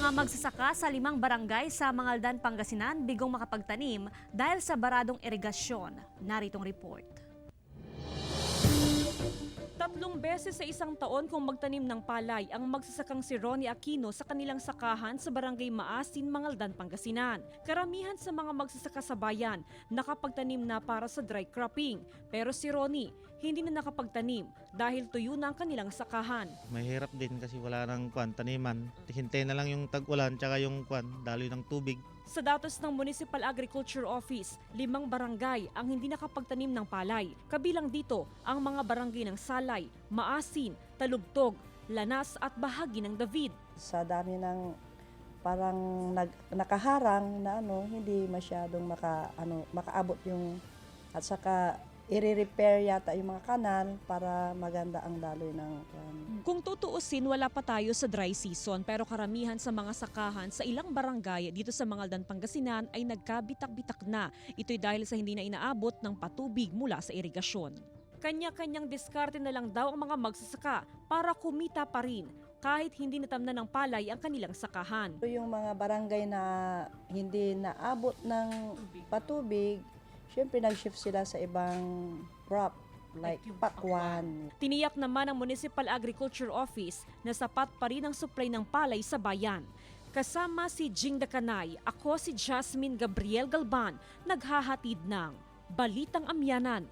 Mga magsasaka sa 5 barangay sa Mangaldan, Pangasinan bigong makapagtanim dahil sa baradong irigasyon. Naritong report. 3 beses sa isang taon kung magtanim ng palay ang magsasakang si Ronnie Aquino sa kanilang sakahan sa Barangay Maasin, Mangaldan, Pangasinan. Karamihan sa mga magsasaka sa bayan nakapagtanim na para sa dry cropping. Pero si Ronnie hindi na nakapagtanim dahil tuyo na ang kanilang sakahan. Mahirap din kasi wala nang taniman. Hintay na lang yung tag-ulan tsaka yung daloy ng tubig. Sa datos ng Municipal Agriculture Office, 5 barangay ang hindi nakapagtanim ng palay. Kabilang dito ang mga barangay ng Salay, Maasin, Talugtog, Lanas at bahagi ng David. Sa dami ng parang nakaharang na hindi masyadong makaabot yung at saka i-repair yata yung mga kanal para maganda ang daloy ng Kung tutuusin, wala pa tayo sa dry season pero karamihan sa mga sakahan sa ilang barangay dito sa Mangaldan, Pangasinan ay nagkabitak-bitak na. Ito'y dahil sa hindi na inaabot ng patubig mula sa irigasyon. Kanya-kanyang diskarte na lang daw ang mga magsasaka para kumita pa rin kahit hindi natamnan ng palay ang kanilang sakahan. yung mga barangay na hindi naabot ng patubig, syempre nag-shift sila sa ibang crop like pakwan. Tiniyak naman ng Municipal Agriculture Office na sapat pa rin ang supply ng palay sa bayan. Kasama si Jing Dakanay, ako si Jasmine Gabriel Galban, naghahatid ng Balitang Amyanan.